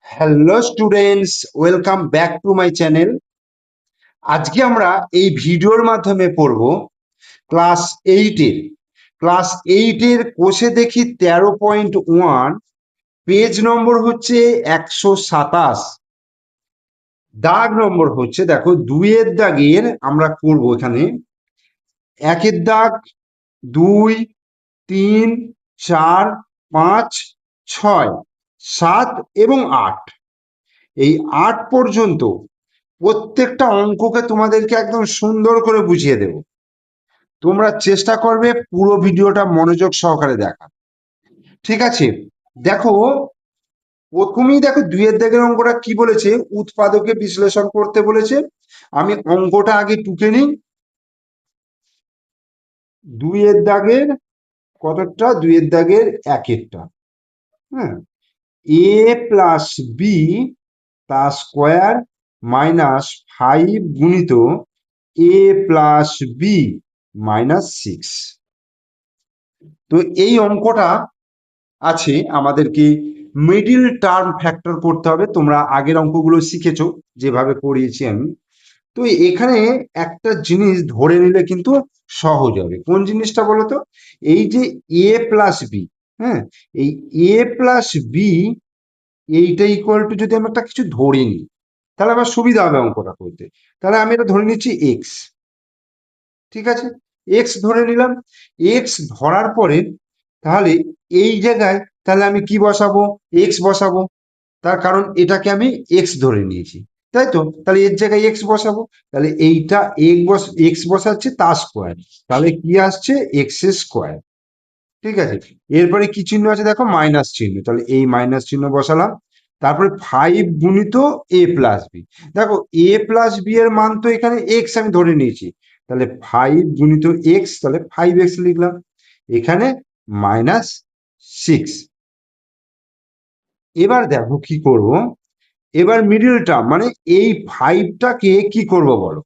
Hello students, welcome back to my channel. আজকে আমরা এই ভিডিওর মাধ্যমে পড়ব ক্লাস এইটের কোষে দেখি 13.1, পেজ নম্বর হচ্ছে 127, দাগ নম্বর হচ্ছে দেখো দুইয়ের দাগের আমরা করব এখানে একের দাগ 2, 3, 4, 5, 6, 7 এবং 8। এই 8 পর্যন্ত প্রত্যেকটা অঙ্ককে তোমাদেরকে একদম সুন্দর করে বুঝিয়ে দেব। তোমরা চেষ্টা করবে পুরো ভিডিওটা মনোযোগ সহকারে দেখা। ঠিক আছে, দেখো প্রথমেই দেখো দুইয়ের দাগের অঙ্কটা কি বলেছে, উৎপাদকে বিশ্লেষণ করতে বলেছে। আমি অঙ্কটা আগে টুকে নিই। দুইয়ের দাগের কতটা, দুইয়ের দাগের একেরটা, হ্যাঁ, এ প্লাস বি তার স্কোয়ার মাইনাস 5 গুণিত এ প্লাস বি মাইনাস 6। তো এই অঙ্কটা আছে আমাদেরকে মিডিল টার্ম ফ্যাক্টর করতে হবে। তোমরা আগের অঙ্কগুলো শিখেছো যেভাবে করিয়েছি আমি। তো এখানে একটা জিনিস ধরে নিলে কিন্তু সহজ হবে। কোন জিনিসটা বলো তো? এই যে এ প্লাস বি, হ্যাঁ, এই এ প্লাস বি এইটা ইকুয়াল টু যদি আমি একটা কিছু ধরে নিই, তাহলে আমার সুবিধা হবে অঙ্কটা করতে। তাহলে আমি এটা ধরে নিচ্ছি এক্স। ঠিক আছে, এক্স ধরে নিলাম। এক্স ধরার পরে তাহলে এই জায়গায় তাহলে আমি কি বসাবো? এক্স বসাবো। তার কারণ এটাকে আমি এক্স ধরে নিয়েছি, তাই তো? তাহলে এর জায়গায় এক্স বসাবো। তাহলে এইটা এক্স বসাচ্ছে তার স্কোয়ার, তাহলে কি আসছে? X square. ঠিক আছে, এরপরে কি চিহ্ন আছে দেখো? মাইনাস চিহ্ন। তাহলে এই মাইনাস চিহ্ন বসালাম। তারপরে 5 গুণিত এ প্লাস বি। দেখো এ প্লাস বি এর মান তো এখানে এক্স আমি ধরে নিয়েছি, তাহলে 5 গুণিত এক্স, তাহলে 5x লিখলাম। এখানে মাইনাস 6। এবার দেখো কি করব। এবার মিডিল টার্ম মানে এই 5টাকে কি করব বলো?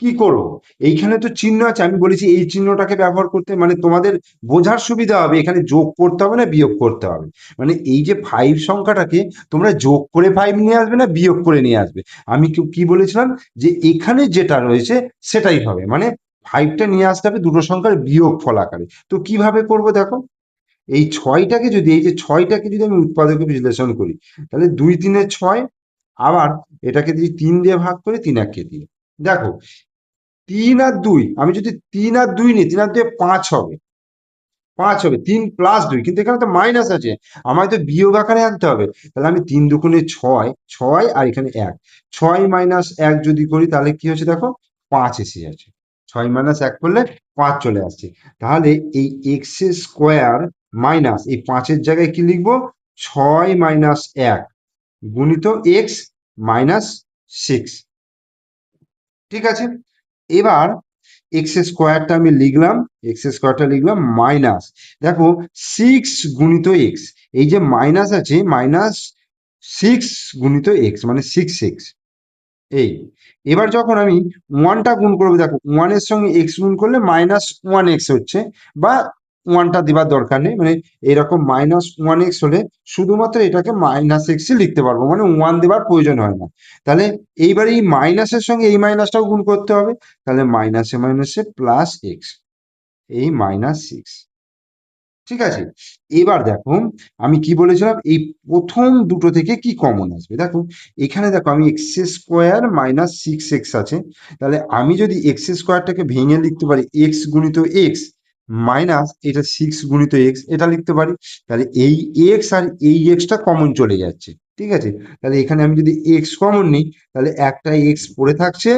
কি করব? এইখানে তো চিহ্ন আছে, আমি বলেছি এই চিহ্নটাকে ব্যবহার করতে, মানে তোমাদের বোঝার সুবিধা হবে। এখানে যোগ করতে হবে না বিয়োগ করতে হবে, মানে এই যে 5 সংখ্যাটাকে তোমরা যোগ করে 5 নিয়ে আসবে না বিয়োগ করে নিয়ে আসবে। আমি কি বলেছিলাম যে এখানে যেটা রয়েছে সেটাই হবে, মানে 5টা নিয়ে আসতে হবে দুটো সংখ্যার বিয়োগ ফল আকারে। তো কিভাবে করব দেখো, এই 6টাকে যদি, এই যে 6টাকে যদি আমি উৎপাদকে বিশ্লেষণ করি, তাহলে 2 3 6। আবার এটাকে যদি 3 দিয়ে ভাগ করি, 3 1 দিয়ে, দেখো 3 আর 2, আমি যদি 3 আর 2 নিই, 3 আর 2 5 হবে। 5 হবে, 3 প্লাস 2, কিন্তু এখানে তো মাইনাস আছে, আমায় তো বিয়োগ আকারে আনতে হবে। তাহলে আমি 3 দুগুণে 6, 6 আর এখানে 1, 6 মাইনাস 1 যদি করি তাহলে কি হচ্ছে দেখো? 5 এসে যাচ্ছে। 6 মাইনাস 1 করলে 5 চলে আসছে। তাহলে এই এক্স স্কোয়ার মাইনাস এই 5-এর জায়গায় কি লিখবো? 6 মাইনাস 1 গুণিত এক্স মাইনাস 6। ঠিক আছে, এবার এক্স স্কোয়ারটা আমি লিখলাম, এক্স স্কোয়ারটা লিখলাম মাইনাস, দেখো 6 গুণিত এক্স, এই যে মাইনাস আছে, মাইনাস 6 গুণিত এক্স মানে 6x। এই এবার যখন আমি 1টা গুণ করবো, দেখো 1 এর সঙ্গে এক্স গুণ করলে মাইনাস 1x হচ্ছে, বা 1টা দেবার দরকার নেই, মানে এরকম মাইনাস 1x হলে শুধুমাত্র এটাকে মাইনাস এক্সই লিখতে পারবো, মানে 1 দেবার প্রয়োজন হয় না। তাহলে এইবার এই মাইনাসের সঙ্গে এই মাইনাসটাও গুণ করতে হবে, তাহলে মাইনাসে মাইনাসে প্লাস এক্স, এই মাইনাস 6। ঠিক আছে, এবার দেখো আমি কি বলেছিলাম, এই প্রথম দুটো থেকে কি কমন আসবে দেখো। এখানে দেখো আমি এক্স স্কোয়ার মাইনাস 6x আছে, তাহলে আমি যদি এক্স স্কোয়ারটাকে ভেঙে লিখতে পারি এক্স গুণিত এক্স মাইনাস এটা 6 গুণিত এক্স, এটা লিখতে পারি। তাহলে এই এক্স আর এই এক্সটা কমন চলে যাচ্ছে। ঠিক আছে, তাহলে এখানে আমি যদি এক্স কমন নিই, তাহলে একটা এক্স পড়ে থাকছে,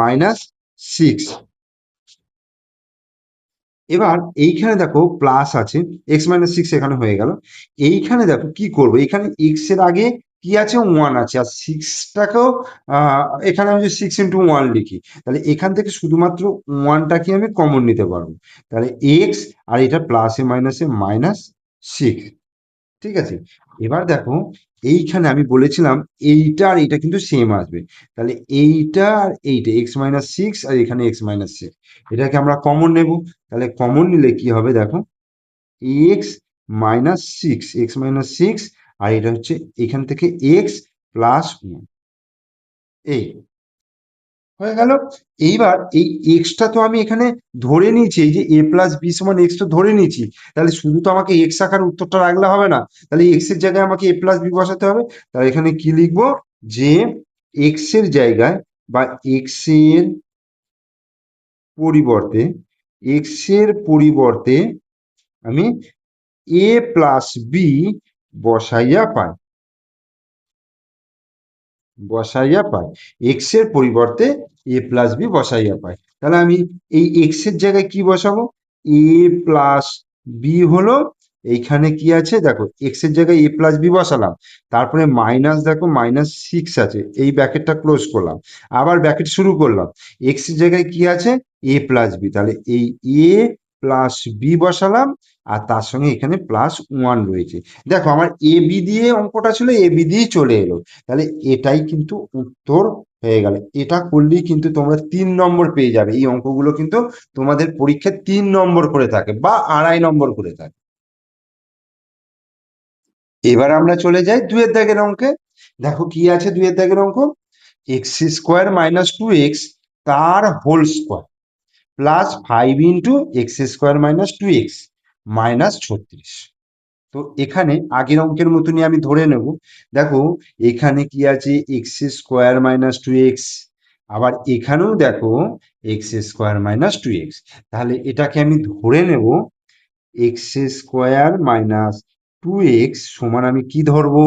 মাইনাস 6। এবার এইখানে দেখো প্লাস আছে, এক্স মাইনাস 6 এখানে হয়ে গেল। এইখানে দেখো কি করব, এখানে এক্স এর আগে কি আছে? 1 আছে, আর 6টাকেও এখানে আমি যদি 6 × 1 লিখি, তাহলে এখান থেকে শুধুমাত্র 1টাকে আমি কমন নিতে পারবো। তাহলে এক্স আর এটা প্লাসে মাইনাসে মাইনাস 6। ঠিক আছে, এবার দেখো এইখানে আমি বলেছিলাম এইটা আর এইটা কিন্তু সেম আসবে, তাহলে এইটা আর এইটা এক্স মাইনাস 6 আর এখানে এক্স মাইনাস 6, এটাকে আমরা কমন নেব। তাহলে কমন নিলে কি হবে দেখো? এক্স মাইনাস 6, এক্স মাইনাস 6, আর এটা হচ্ছে এখান থেকে এক্স প্লাস 1 এই হয়ে গেল। এইবার এই এক্সটা তো আমি এখানে ধরে নিয়েছি, এই যে এ প্লাস বি সমান এক্স তো ধরে নিয়েছি, তাহলে শুধু তো আমাকে এক্স আকার উত্তরটা রাখলে হবে না, তাহলে এক্স এর জায়গায় আমাকে এ প্লাস বি বসাতে হবে। তাহলে এখানে কি লিখবো, যে এক্স এর জায়গায় বা এক্স এর পরিবর্তে এক্স এর পরিবর্তে আমি এ প্লাস বি বসাইয়া পাই, বসাইয়া পাই এক্স এর পরিবর্তে এ প্লাস বি বসাইয়া পাই। তাহলে আমি এই এক্স এর জায়গায় কি বসাবো, এ প্লাস বি হলো, এইখানে কি আছে দেখো, এক্স এর জায়গায় এ প্লাস বি বসালাম, তারপরে মাইনাস, দেখো -6 আছে, এই ব্র্যাকেটটা ক্লোজ করলাম, আবার ব্র্যাকেট শুরু করলাম, এক্স এর জায়গায় কি আছে, এ প্লাস বি, তাহলে এই এ প্লাস বি বসালাম, আর তার সঙ্গে এখানে +1 রয়েছে। দেখো আমার এ বি দিয়ে অঙ্কটা ছিল, এ বি দিয়েই চলে এলো, তাহলে এটাই কিন্তু উত্তর হয়ে গেল। এটা করলেই কিন্তু তোমরা 3 নম্বর পেয়ে যাবে। এই অঙ্কগুলো কিন্তু তোমাদের পরীক্ষায় 3 নম্বর করে থাকে বা 2.5 নম্বর করে থাকে। এবার আমরা চলে যাই 2 এর দাগের অঙ্কে। দেখো কি আছে 2 এর দাগের অঙ্ক, x² - 2x তার হোল স্কোয়ার +5 × x² - 2x -36। তো এখানে আগের অঙ্কের মতনই আমি ধরে নেব। দেখো এখানে কি আছে, x² - 2x, আবার এখানেও দেখো x² - 2x, তাহলে এটাকে আমি ধরে নেব x² - 2x সমান, আমি কি ধরবো,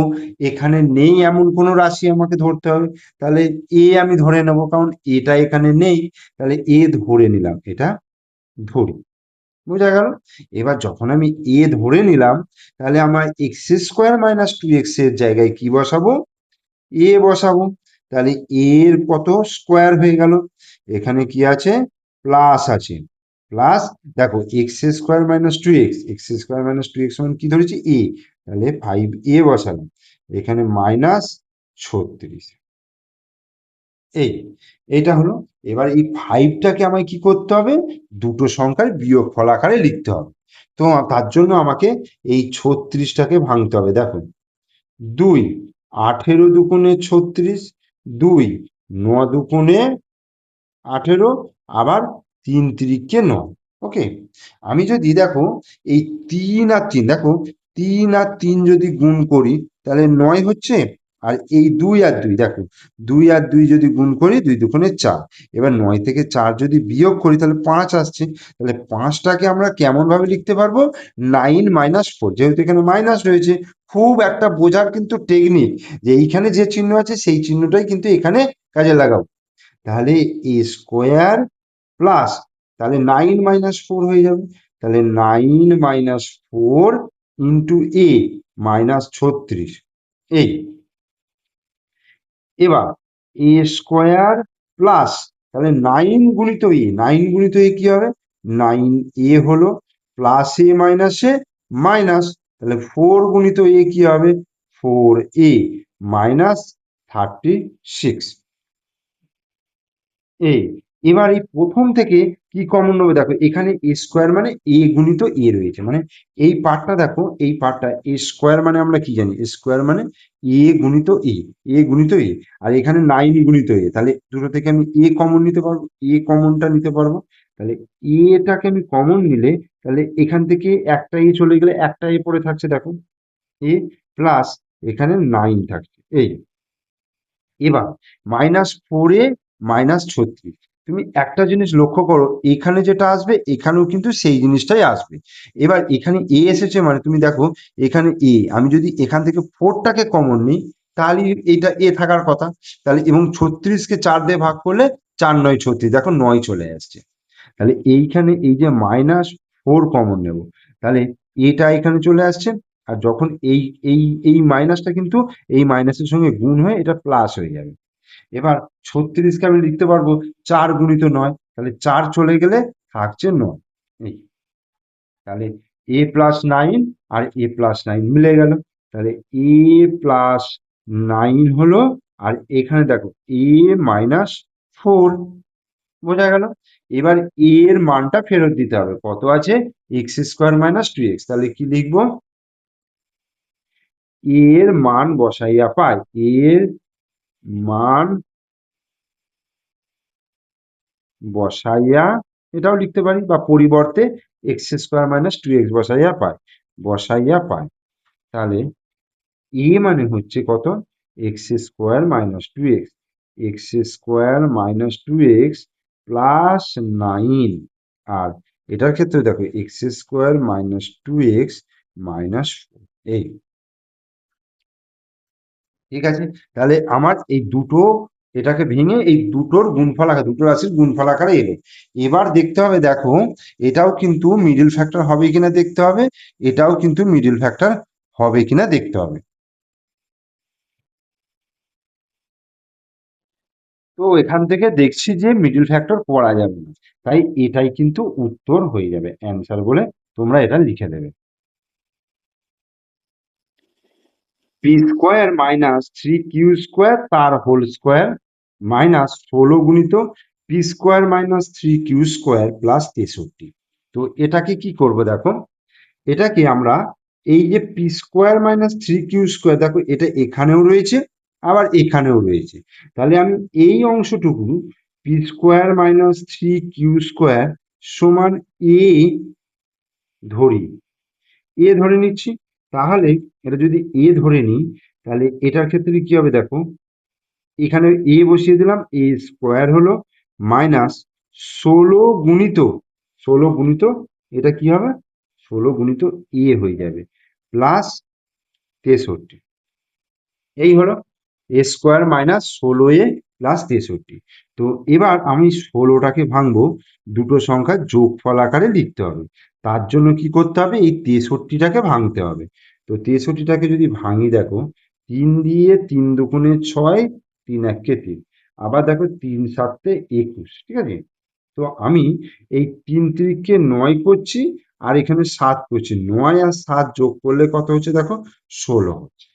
এখানে নেই এমন কোনো রাশি আমাকে ধরতে হবে, তাহলে এ আমি ধরে নেব, কারণ এটা এখানে নেই, তাহলে এ ধরে নিলাম, এটা ধরি, বোঝা গেল। এবার যখন আমি এ ধরে নিলাম, তাহলে আমার x² - 2x এর জায়গায় কি বসাবো, এ বসাবো, তাহলে এর কত স্কোয়ার হয়ে গেল, এখানে কি আছে, প্লাস আছে, প্লাস, দেখো x² - 2x, x² - 2x সমান কি ধরেছি, এ, তাহলে 5a বসালাম, এখানে -36, এই এইটা হলো। এবার এই 5টাকে আমায় কি করতে হবে, দুটো সংখ্যার বিয়োগফল আকারে লিখতে হবে। তো তার জন্য আমাকে এই 36টাকে ভাঙতে হবে। দেখো 2 18 দুগুণে 36, 2 9 দুগুণে 18, আবার 3 তিরিকে 9। ওকে, আমি যদি দেখো এই 3 আর 3, দেখো 3 আর 3 যদি গুণ করি তাহলে 9 হচ্ছে, আর এই 2 আর 2, দেখো 2 আর 2 যদি গুণ করি 2 দুগুণে 4, এবার 9 থেকে 4 যদি বিয়োগ করি তাহলে 5 আসছে, তাহলে 5টাকে আমরা কেমন ভাবে লিখতে পারবো, 9 - 4, যেহেতু এখানে মাইনাস রয়েছে, খুব একটা বোঝার কিন্তু টেকনিক, যে এইখানে যে চিহ্ন আছে সেই চিহ্নটাই কিন্তু এখানে কাজে লাগাবো। তাহলে এ স্কোয়ার প্লাস, তাহলে 9 - 4 হয়ে যাবে, তাহলে 9 - 4 ইন্টু এ -36, এই এবার এ স্কোয়ার প্লাস, তাহলে 9 গুণিত এ কি হবে, 9a হলো, প্লাস এ মাইনাসে মাইনাস, তাহলে 4 গুণিত এ কি হবে, 4a -36, এই এবার এই প্রথম থেকে কি কমন নেবে, দেখো এখানে এ স্কোয়ার মানে এ গুণিত এ রয়েছে, মানে এই পার্টটা দেখো, এই পার্টটা এ স্কোয়ার মানে আমরা কি জানি, এ স্কোয়ার মানে এ গুণিত এ, এ গুণিত এ, আর এখানে 9 গুণিত এ, তাহলে দুটো থেকে আমি এ কমন নিতে পারবো, এ কমনটা নিতে পারবো, তাহলে এটাকে আমি কমন নিলে, তাহলে এখান থেকে একটা এ চলে গেলে একটা এ পড়ে থাকছে, দেখো এ প্লাস, এখানে 9 থাকছে, এই এবার -4a -36, তুমি একটা জিনিস লক্ষ্য করো, এখানে যেটা আসবে এখানেও কিন্তু সেই জিনিসটাই আসবে। এবার এখানে এ এসেছে মানে তুমি দেখো এখানে এ, আমি যদি এখান থেকে 4টাকে কমন নিই তাহলে এটা এ থাকার কথা, তাহলে এবং 36কে 4 দিয়ে ভাগ করলে 4 9 36, দেখো 9 চলে আসছে, তাহলে এইখানে এই যে -4 কমন নেব, তাহলে এটা এখানে চলে আসছে, আর যখন এই এই এই মাইনাসটা কিন্তু এই মাইনাসের সঙ্গে গুণ হয়ে এটা প্লাস হয়ে যাবে। এবার 36কে আমি লিখতে পারবো 4 গুণিত 9, তাহলে 4 চলে গেলে থাকছে 9, এই তাহলে a+9 আর a+9 মিলে গেল, তাহলে a+9 হলো, আর এখানে দেখো a-4, বোঝা গেল। এবার a এর মানটা ফেরত দিতে হবে, কত আছে, x² - 2x, তাহলে কি লিখবো, a এর মান বসাইয়া পাই, a এর মান বসাইয়া, এটাও লিখতে পারি, বা পরিবর্তে x square minus two x বসাইয়া পাই। তাহলে এ মানে হচ্ছে কত, x square minus two x, x square minus two x plus 9। আর এটার ক্ষেত্রে দেখো x square minus two x minus, এই ঠিক আছে। তাহলে আমার এই দুটো, এটাকে ভেঙে এই দুটোর গুণফল আকারে, দুটো রাশির গুণফল আকারে এলো। এবার দেখতে হবে, দেখো এটাও কিন্তু মিডল ফ্যাক্টর হবে কিনা দেখতে হবে, এটাও কিন্তু মিডল ফ্যাক্টর হবে কিনা দেখতে হবে। তো এখান থেকে দেখছি যে মিডল ফ্যাক্টর করা যাবে না, তাই এটাই কিন্তু উত্তর হয়ে যাবে, অ্যান্সার বলে তোমরা এটা লিখে দেবে। P square minus three q square তার হোল স্কোয়ার মাইনাস 16 গুণিত p square minus three q square plus 63। তো এটাকে কি করব দেখো, এটাকে আমরা এই যে p square minus three q square, দেখো এটা এখানেও রয়েছে আবার এখানেও রয়েছে, তাহলে আমি এই অংশটুকু p square minus three q square সমান এ ধরি, এ ধরে নিচ্ছি। তাহলে এটা যদি এ ধরে নিই, তাহলে এটার ক্ষেত্রে কি হবে দেখো, এখানে এ বসিয়ে দিলাম, এ স্কোয়ার হলো মাইনাস 16 গুণিত, 16 গুণিত এটা কি হবে, 16 গুণিত এ হয়ে যাবে প্লাস 63। এই হলো এ স্কোয়ার মাইনাস 16a প্লাস 63। তো এবার আমি 16টাকে ভাঙবো, দুটো সংখ্যার যোগফল আকারে লিখতে হবে। তার জন্য কি করতে হবে, এই 63টাকে ভাঙতে হবে। তো 63টাকে যদি ভাঙি দেখো, 3 দিয়ে 3 দুগুণে 6, 3 একে 3, আবার দেখো 3 সাতে 21, ঠিক আছে। তো আমি এই 3 তিরিকে 9 করছি, আর এখানে 7 করছি, 9 আর 7 যোগ করলে কত হচ্ছে দেখো, 16 হচ্ছে।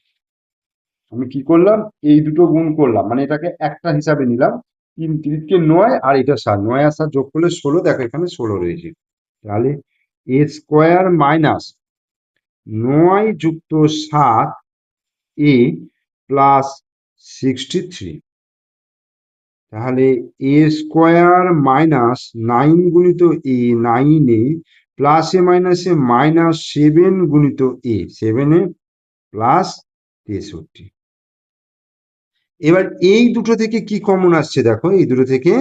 আমি কি করলাম, এই দুটো গুণ করলাম, মানে এটাকে একটা হিসাবে নিলাম, 3 তিরিকে 9 আর এটা 7, 9 আর 7 যোগ করলে 16, দেখো এখানে 16 রয়েছে। তাহলে এ স্কোয়ার মাইনাস 9 যুক্ত 7 এ প্লাস 63। তাহলে এ স্কোয়ার মাইনাস 9 গুণিত এ 9 এ প্লাস এ মাইনাসে মাইনাস 7 গুণিত এ 7 এ প্লাস 63। এবার এই দুটো থেকে কি কমন আসছে দেখো, এই দুটো থেকে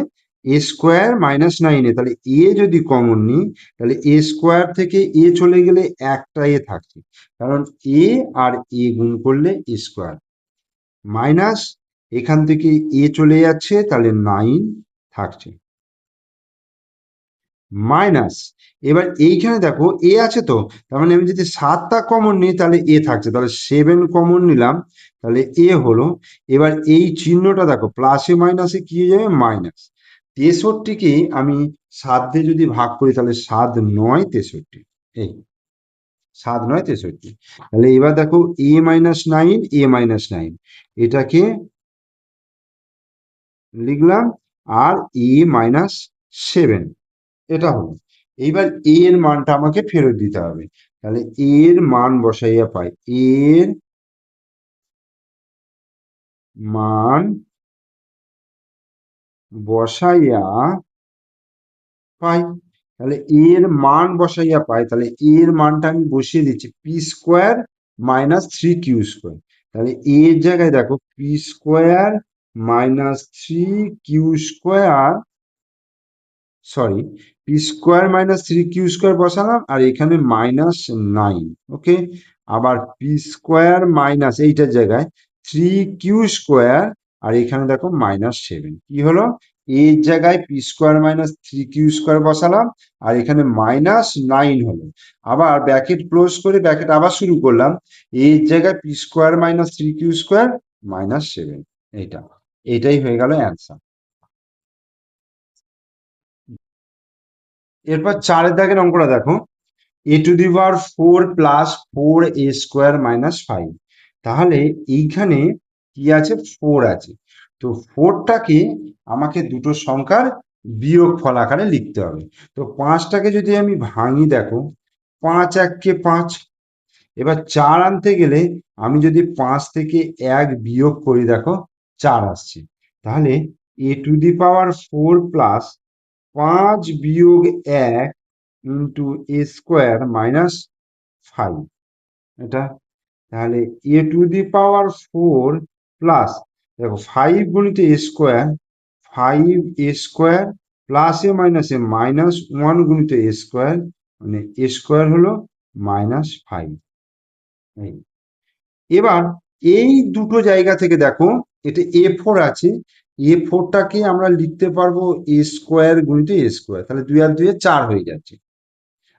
এ স্কোয়ার মাইনাস 9 এ, তাহলে এ যদি কমন নিই, তাহলে এ স্কোয়ার থেকে এ চলে গেলে একটা এ থাকছে, কারণ এ আর এ গুণ করলে এ স্কোয়ার, মাইনাস এখান থেকে এ চলে যাচ্ছে, তাহলে 9 থাকছে, মাইনাস এবার এইখানে দেখো এ আছে, তো তার মানে আমি যদি 7টা কমন নিই তাহলে এ থাকছে, তাহলে 7 কমন নিলাম, তাহলে এ হলো। এবার এই চিহ্নটা দেখো, প্লাসে মাইনাসে কি হয়ে যাবে, মাইনাস। 63কে আমি 7 দিয়ে যদি ভাগ করি, তাহলে 7 9 63, এই 7 9 63। তাহলে এবার দেখো এ মাইনাস 9, এ মাইনাস 9, এটাকে লিখলাম, আর এ মাইনাস 7, এটা হলো। এইবার এ এর মানটা আমাকে ফেরত দিতে হবে, তাহলে এর মান বসাইয়া পাই, এর মান বসাইয়া পাই, তাহলে এর মান বসাইয়া পাই, তাহলে এর মানটা আমি বসিয়ে দিচ্ছি p square minus three q square. তাহলে এর জায়গায় দেখো p square minus three q square, sorry, p square minus three q square বসালাম, আর এখানে মাইনাস 9, ওকে। আবার পি স্কোয়ার মাইনাস এইটার জায়গায় থ্রি কিউ স্কোয়ার, আর এখানে দেখো মাইনাস 7, কি হলো, এর জায়গায় p square minus three q square বসালাম, আর এখানে মাইনাস 9 হলো। আবার ব্র্যাকেট ক্লোজ করে ব্র্যাকেট আবার শুরু করলাম, এর জায়গায় p square minus three q square minus 7, এইটা, এটাই হয়ে গেল অ্যান্সার। এরপর 4 দাগের অঙ্কটা দেখো, A to the power 4 plus 4 A square minus 5। তাহলে এইখানে কি আছে, 4 আছে। তো 4টাকে আমাকে দুটো সংখ্যার বিয়োগ ফল আকারে লিখতে হবে। তো 5টাকে যদি আমি ভাঙি দেখো, 5 1 5, এবার 4 আনতে গেলে আমি যদি 5 থেকে 1 বিয়োগ করি দেখো, 4 আসছে। তাহলে এ টু দি পাওয়ার 4 প্লাস 5 বিয়োগ 1 ইন্টু এ স্কোয়ার মাইনাস 5 এটা। তাহলে এ টু দি পাওয়ার 4 প্লাস, দেখো 5 গুণিত এ স্কোয়ার, 5 এ স্কোয়ার প্লাস এ মাইনাস এ মাইনাস 1 গুণিত এ স্কোয়ার, মানে এ স্কোয়ার হলো -5। এবার এই দুটো জায়গা থেকে দেখো, এটা A4 আছে, A4টাকে আমরা লিখতে পারবো এ স্কোয়ার গুণিত এ স্কোয়ার, তাহলে 2 আর 2 4 হয়ে যাচ্ছে।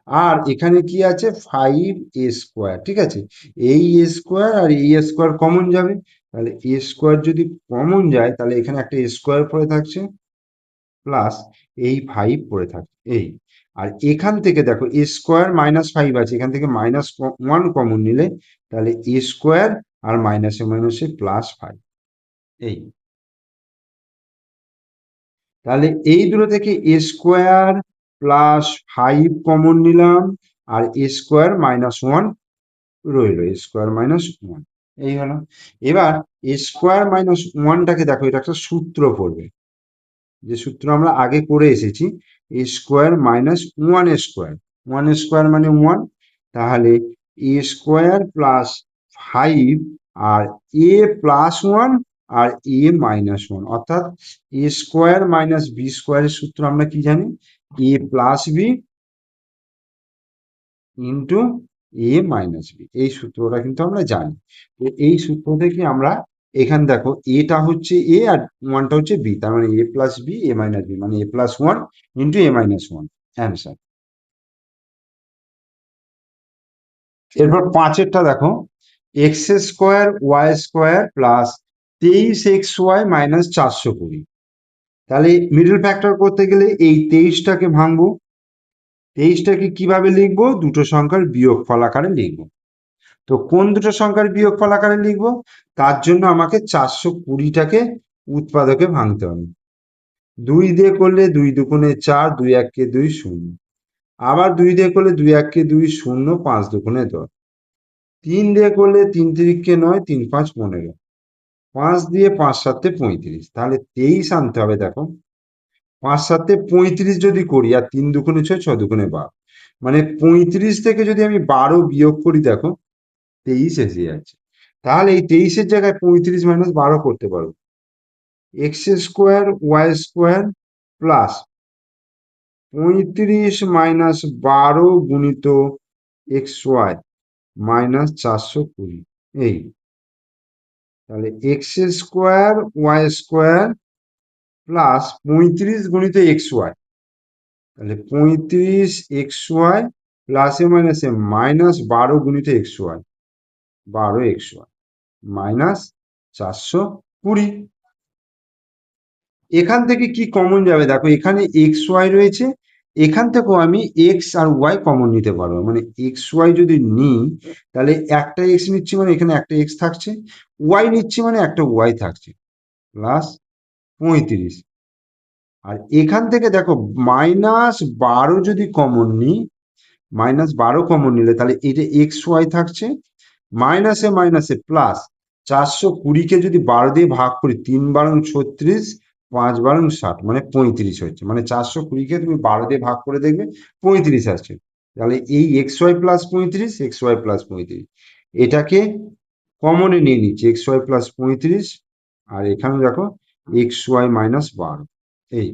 আর এখানে কি আছে 5 এ স্কোয়ার, ঠিক আছে, এই এ স্কোয়ার আর এই এ স্কোয়ার কমন যাবে, তাহলে এ স্কোয়ার যদি কমন যায় তাহলে এখানে একটা স্কোয়ার পড়ে থাকছে প্লাস এই 5 পড়ে থাকছে এই। আর এখান থেকে দেখো এ স্কোয়ার -5 আছে, এখান থেকে -1 কমন নিলে তাহলে এ স্কোয়ার আর মাইনাসে মাইনাসে +5 এই। তাহলে এই দুটো থেকে এ স্কোয়ার +5 কমন নিলাম, আর এ স্কোয়ার -1 রইল, এ স্কোয়ার -1 এই হলো। এবার এ স্কোয়ার -1টাকে দেখো, এটা একটা সূত্র পড়বে, যে সূত্র আমরা আগে করে এসেছি, এ স্কোয়ার -1 স্কোয়ার, 1 স্কোয়ার মানে 1, তাহলে এ স্কোয়ার +5 আর এ +1 আর এ -1, অর্থাৎ এ স্কোয়ার মাইনাস বি স্কোয়ারের সূত্র আমরা কি জানি, এ প্লাস বি ইন্টু এ মাইনাস বি, এই সূত্রটা কিন্তু আমরা জানি। তো এই সূত্র থেকে আমরা এখানে দেখো এটা হচ্ছে এ আর 1টা হচ্ছে বি, তার মানে A plus B A minus B, মানে a+1 ইন্টু a-1 অ্যান্সার। এরপর 5এরটা দেখো, x square y square plus 23xy minus 420। তাহলে মিডল ফ্যাক্টর করতে গেলে এই 23টাকে ভাঙবো, 23টাকে কিভাবে লিখবো, দুটো সংখ্যার বিয়োগফল আকারে লিখবো। তো কোন দুটো সংখ্যার বিয়োগফল আকারে লিখবো, তার জন্য আমাকে 420টাকে উৎপাদকে ভাঙতে হবে। 2 দিয়ে করলে 2 দুগুণে 4, 2 1 2 0, আবার 2 দিয়ে করলে 2 1 2 0, 5 দুগুণে 10, 3 দিয়ে করলে 3 3 9, 3 5 15, 5 দিয়ে 5 7 35, তাহলে 23 আনতে হবে। দেখো 5 7 35 যদি করি, আর 3 দুগুণে 6, 6 দুগুণে 12, মানে 35 থেকে যদি আমি 12 বিয়োগ করি, দেখো 23 এসে যাচ্ছে। তাহলে এই 23-এর জায়গায় 35 - 12 করতে পারবো, x square y square plus 35 - 12 গুণিত এক্স ওয়াই মাইনাস 420 এই। তাহলে x square y square plus 35 গুণিত এক্স ওয়াই, তাহলে 35 এক্স ওয়াই প্লাসে মাইনাসে -12 গুণিত x y, 12 x y minus 420। এখান থেকে কি কমন যাবে, দেখো এখানে এক্স ওয়াই রয়েছে, এখান থেকেও আমি এক্স আর ওয়াই কমন নিতে পারবো, মানে এক্স ওয়াই যদি নিই তাহলে একটা এক্স নিচ্ছি মানে এখানে একটা এক্স থাকছে, ওয়াই নিচ্ছি মানে একটা ওয়াই থাকছে, প্লাস 35। আর এখান থেকে দেখো -12 যদি কমন নিই, -12 কমন নিলে তাহলে এটা এক্স ওয়াই থাকছে, মাইনাসে মাইনাসে প্লাস 420কে যদি 12 দিয়ে ভাগ করি, 3 বারং 36, 5 বারং 60, মানে 35 হচ্ছে, মানে 420কে তুমি 12 দিয়ে ভাগ করে দেখবে 35 আসছে। তাহলে এই x y plus 35, x y plus 35, এটাকে কমনে নিয়ে নিচ্ছি, এক্স ওয়াই প্লাস 35, আর এখানে দেখো এক্স ওয়াই -12 এই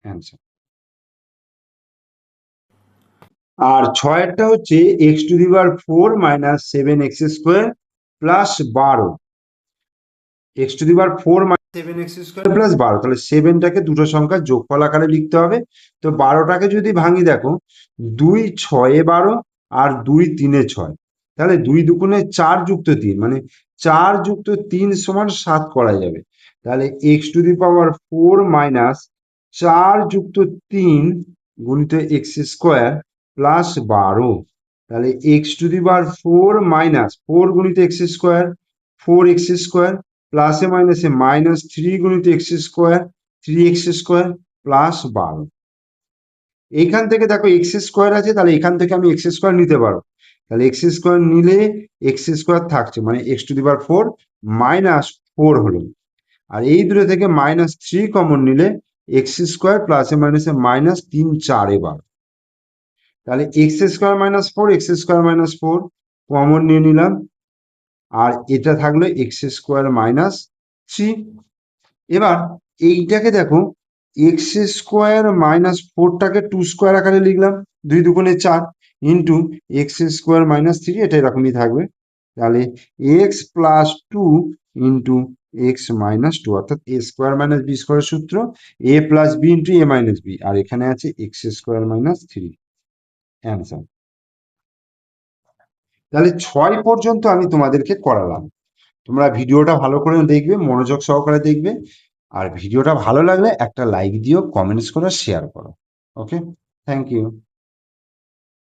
অ্যান্সার। আর 6এরটা হচ্ছে x⁴ - 7x² plus 12, x⁴ - 7x² plus 12, তাহলে 7টাকে দুটো সংখ্যার যোগফল আকারে লিখতে হবে। তো 12টাকে যদি ভাঙি, দেখো 2 6 12 আর 2 3 6, তাহলে 2 দুগুণে 4 যুক্ত 3, মানে 4 যুক্ত 3 সমান 7 করা যাবে। তাহলে x⁴ মাইনাস 4 যুক্ত 3 গুণিত x² প্লাস 12, তাহলে x⁴ মাইনাস 4 গুণিত x², 4x² প্লাসে মাইনাসে -3 গুণিত x², 3x² প্লাস 12। এইখান থেকে দেখো x² আছে, তাহলে এখান থেকে আমি x² নিতে পারবো, তাহলে x² নিলে x² থাকছে, মানে x⁴ 4 হলো। আর এই দুটো থেকে -3 কমন নিলে এক্স স্কোয়ার প্লাসে মাইনাসে -3 4 এবার। তাহলে x square -4 x square -4 common নিয়ে নিলাম, আর এটা থাকলো এক্স স্কোয়ার -3। এবার এইটাকে দেখো, এক্স স্কোয়ার -4টাকে 2 স্কোয়ার আকারে লিখলাম, 2 দুগুণে 4 ইন্টু এক্স স্কোয়ার -3, এটা এরকমই থাকবে। তাহলে এক্স প্লাস 2 ইন্টু এক্স -2, অর্থাৎ এ স্কোয়ার মাইনাস বি স্কোয়ার সূত্র, এ প্লাস বি ইন্টু এ মাইনাস বি, আর এখানে আছে এক্স স্কোয়ার -3 অ্যান্সার। তাহলে 6 পর্যন্ত আমি তোমাদেরকে করালাম। তোমরা ভিডিওটা ভালো করে দেখবে, মনোযোগ সহকারে দেখবে, আর ভিডিওটা ভালো লাগলে একটা লাইক দিও, কমেন্টস করো, শেয়ার করো। ওকে, থ্যাংক ইউ।